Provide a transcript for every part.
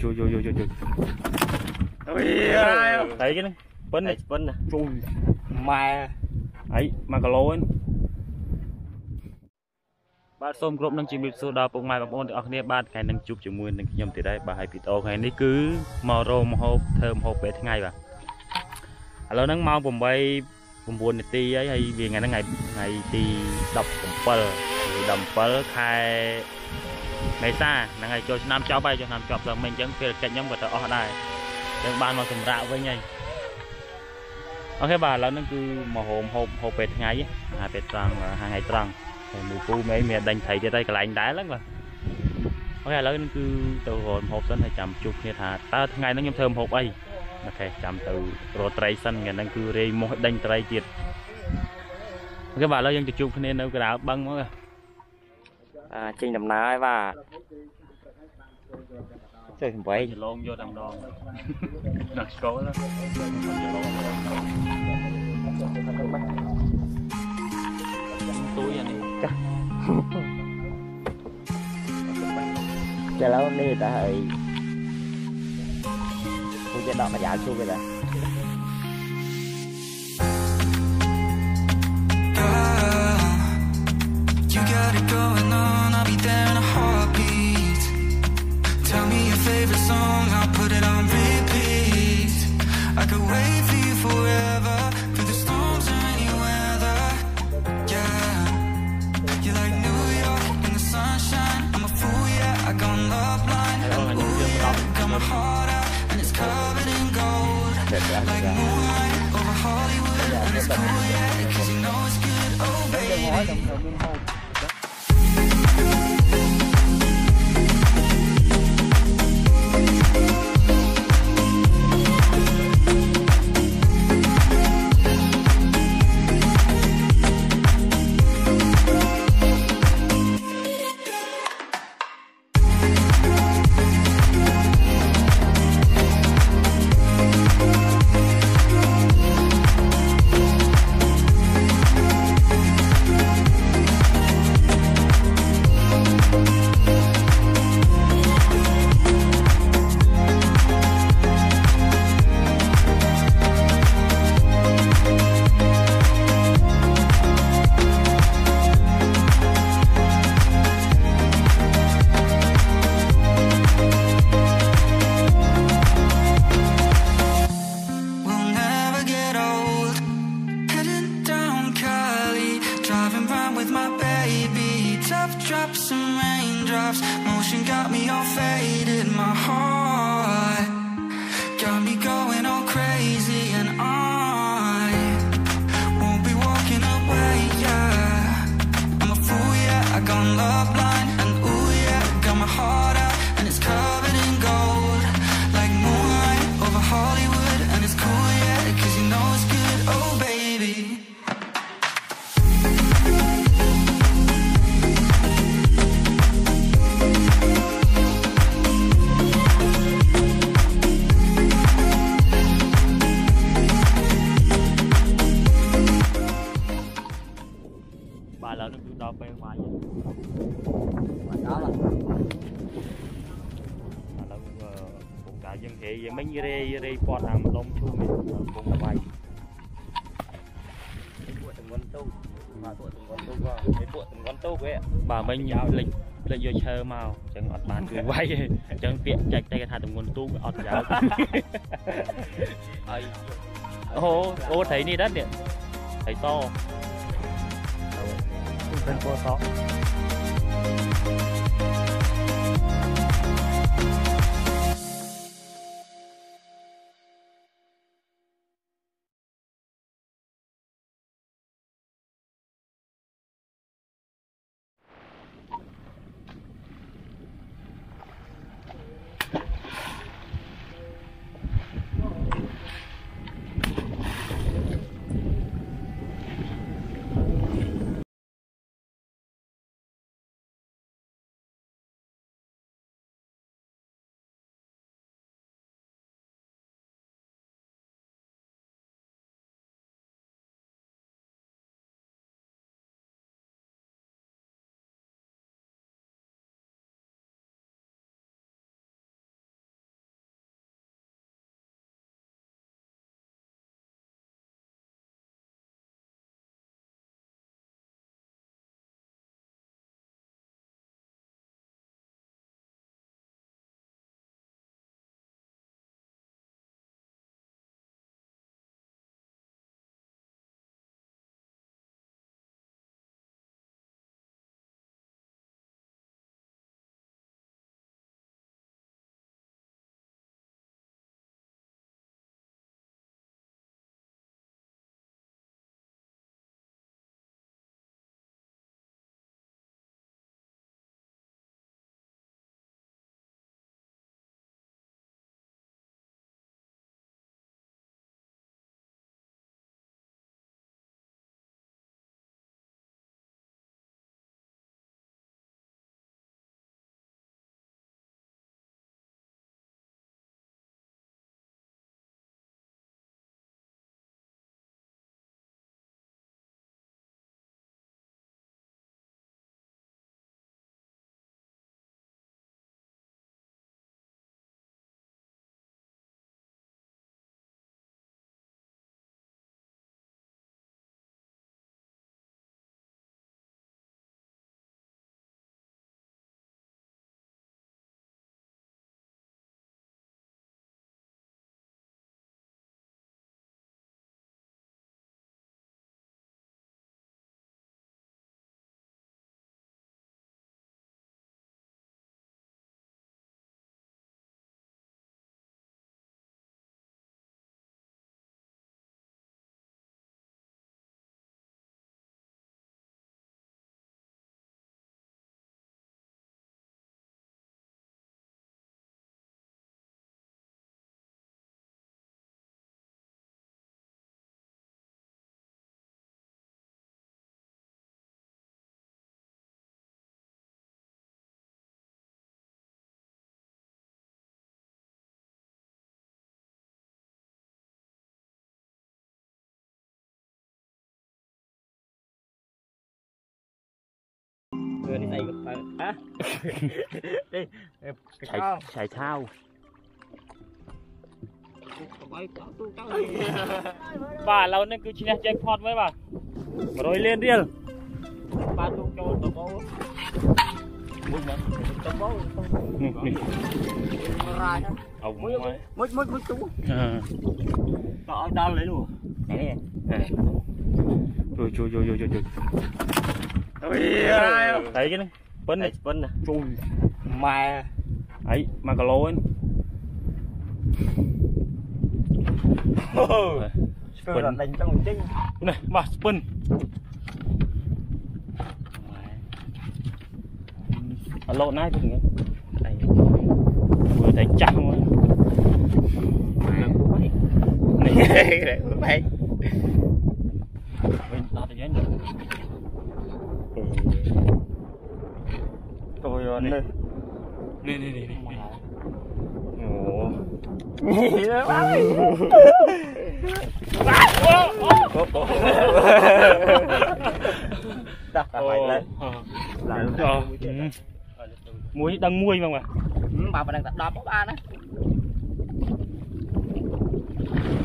chui chui chui chui chui thấy cái này bấn này bấn nè chui mà ấy mà cả lô ấy bạn xôm group nâng chìm số đào bông mai bông ôn ở đây bạn cái nâng chụp chụp mùi nâng nhầm từ đây bà hay bị ô cái này cứ màu rôm hộp thơm hộp về ngày và lâu nâng mau vùng bay vùng buồn này ti ấy hay vì ngày ngày ti đọc đầm pơ khai ngày xa là ngày cho năm cháu bay cho năm chọc rồi mình chẳng phải cạnh nhóm của tớ ở đây đừng ban vào thùng rạo với nhau ok bà lâu nâng cứ màu hộp về ngày hai về trăng hai ngày trăng mùi phu mấy mẹ đánh thấy trên tay cái lạnh đá lắm mà ok lớn cứ từ hồn hộp sân hay chậm chụp như thà ta ngày nó nhâm thơm hộp ấy ok chậm từ rồi tray sân ngày đang cứ rê một đánh tray chiết ok bà lớn dân chụp nên đâu cái đảo băng quá trên đầm ná và chơi vậy lông vô đầm đòn đặt cố đó túi vậy đi cho lâu đi ta hơi tôi cho đoạn mà giả xuống vậy đó you got it going on, I'll be there in a heartbeat. Tell me your favorite song, I'll put it on repeat. I could wait for you forever, through the storms or any weather. Yeah, you're like New York in the sunshine. I'm a fool, yeah, I got love blind. Ooh, yeah, got my heart out and it's covered in gold. Like moonlight over Hollywood, and it's cool, yeah, 'cause you know it's good, oh baby. Drops and raindrops, motion got me all faded. My heart got me going all crazy, and I won't be walking away. Yeah, I'm a fool. Yeah, I got love blind, and ooh yeah, got my heart out and it's covered in gold, like moonlight over Hollywood, and it's cool. Yeah, 'cause you know it's good. Oh baby. bà lớn nó cứ đo bên ngoài vậy đó là lớn cũng cả dân hệ vậy mấy rê pot hàng lông chung này cũng vậy bà mấy nhau lên vô chơi màu chẳng ngọt bàn cười quay chẳng tiện chạy tay thà từng nguồn tu ọt giáo ô thấy đi đất điện thấy toเป็นโปรซอ người đi này hả đi chạy thao bà lâu nên cứ chỉ là chơi phọt với bà rồi lên điên ba tu cho tao bố muốn mà tao bố ra ông mới chú có đau lấy luôn nè chui thấy cái này bấn này chui mà ấy mà cả lô anh spin là đánh trong chính này bà spin lộn ai thôi này vừa thấy chắc luôn này mày mình tao thì nhớ tôi rồi nè nè ồ đặt phải lên muối đang muối mà bà đang tập đo ba đó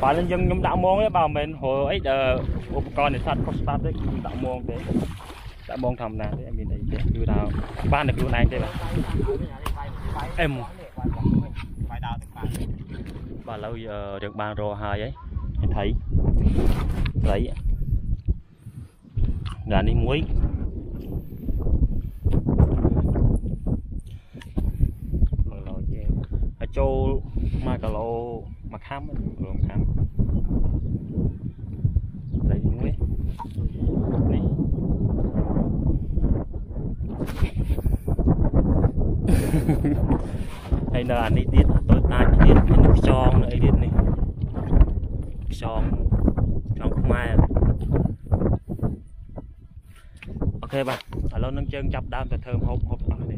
bà lên dân nhóm đạo môn ấy bà mình hồi ấyอุปกรณ์ในสัตว์เขาสตาร์ทได้คือđạo môn thế đạo môn thầm nào thế em nhìn thấy thếคือđào ban được luôn anh thế mà em bà lâu giờ được ban rô hai ấy em thấy đấy gà đi muối châu mà cả lô mà khám rồi khám đây muối này hay là anh đi tiết tôi ta tiết cái nước tròn này điện này tròn không mai ok bà ở lâu nâng chân chập đam thật thơm hộp ở đây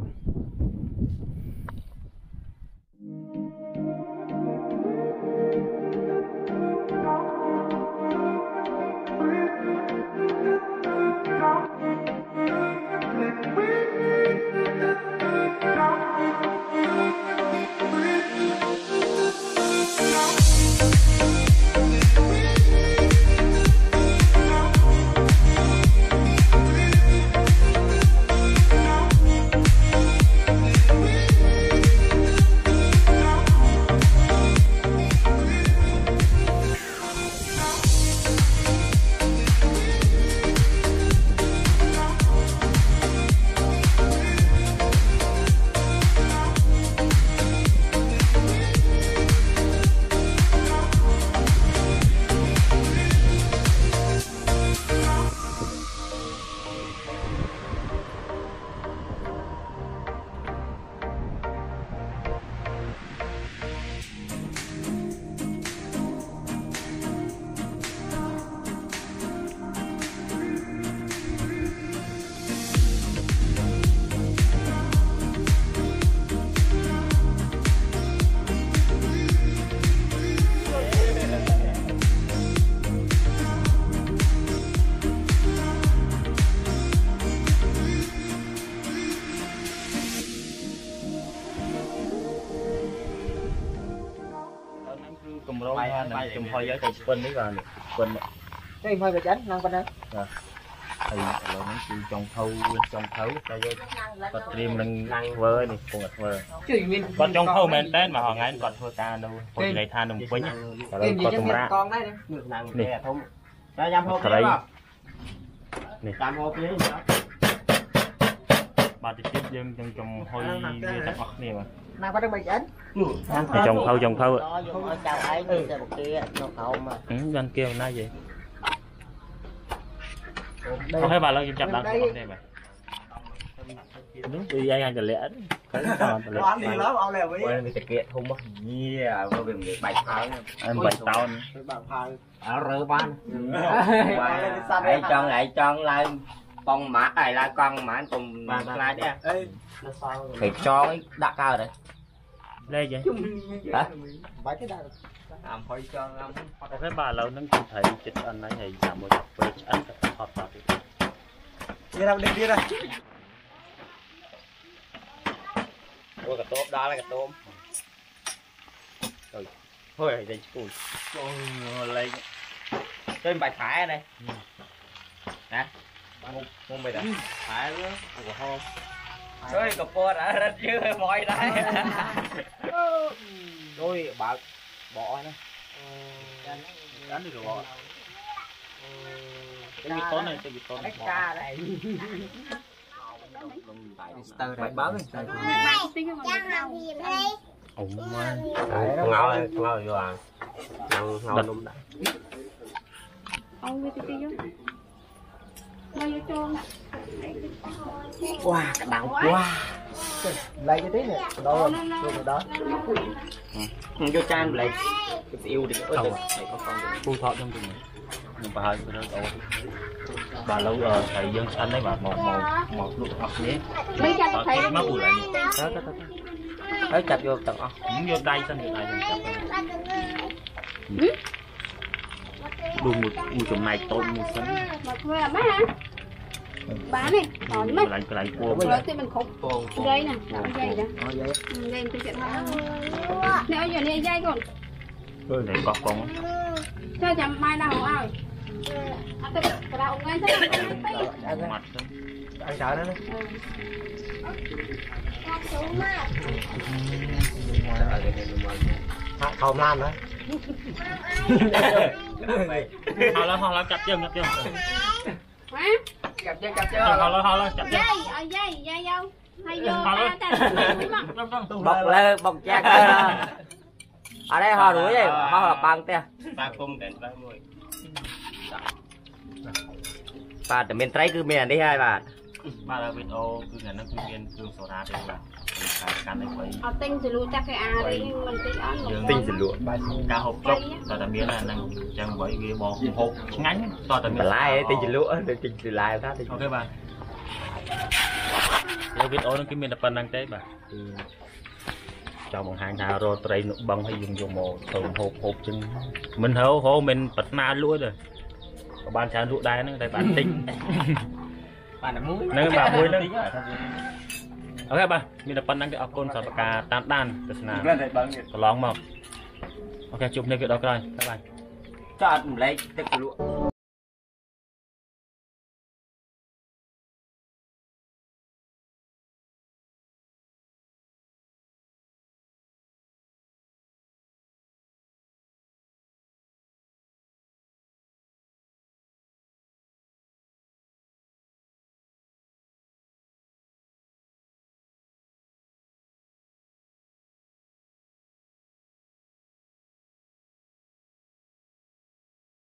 cùng rau này cùng hoa giấy quên đấy rồi quên cái hơi bị chánh năng bên đó thì là nó kêu trong thâu cho vô có tìm năng vơi này cùng vơi còn trong thâu mình tên mà họ ngay còn thua ta đâu còn này than đồng quýnh rồi có tung ra con đấy nè không ra giam hộp đấy này giam hộp đấy ba tiếp dân trong hôi tập ốc này mà năng có đang bị chánh trong thâu chào ấy một kia nó không mà dân kêu nói gì không thấy bà lo chập đằng này mà đúng đi ai ăn lẽ cái ăn đi lắm ông lèo với quên cái kiện không mất yeah có việc bạch pháo em bạch tao ở rơ ban hãy chọn lại con mã này là con mã cùng lại đấy thì cho đặt cao đấy đây vậy hả làm hơi cho làm cái bà lâu nó thấy chết anh ấy thì giảm một về ăn hot hot đi đâu đi đây กระโต๊บđó làกระโต๊บthôi đây chú lấy trên bài thải đây nè mông mày đã thải nữa của hôm rồi cặp bò đã rất chưa mỏi đấy rồi bà bỏ nữa đánh được rồi bỏ cái vịt tốn này cái vịt tốn này bài báo ủng không ngáo vô à ngáo đúng đã ông đi vô ngay vô trôn wow cái đau quá lấy cái tí này đó đó vô chan lại yêu được ơi có con phu thọ trong từng nhưng bà hơi bà lâu rồi thầy dân xanh đấy bà một lúc học nhé bây giờ thấy nó bùi lại đấy chặt vô tận cũng vô đây xanh vô đây đun một chồng này tôm một xanh mà thuê là mấy hả bán đi còn mấy cái lại cua rồi thì mình khúc dây nè dây nè dây tôi chuyện mà nếu giờ này dây còn này có con cho chậm mai nào ai tôi cái đầu ngay thế mặt ăn sợ nó không làm nữa họ là chặt chân hả chặt chân họ là chặt chân dây đâu hay vô bọc chặt ở đây họ đuổi gì họ là bằng tia ba cung đến ba mươi bà từ miền tây cứ miền đi hai bà ba là video cứ ngày nó cứ miền cứ sổ ra đây là can đấy quay tinh thì luôn chắc cái đi mình tinh thì lụa cá hộp chốc và tầm biến là năng trang với ghế bò hộp ngắn to tầm biến lại tinh thì lụa tinh thì lại đó ok bà cái video nó cái miền là phần năng tế bà cho một hàng thảo rồi tây nụ băng hay dùng dùng một tôm hộp chừng mình hấu mình bật na lúa rồi ban sáng lúa đai nó đây bản tinh bà là muối nó bà muối nó ok bà mình là phần năng cái con sò cà tan đan từ nào có lóng mà ok chụp lên video rồi các bạn cho lấy tích lụa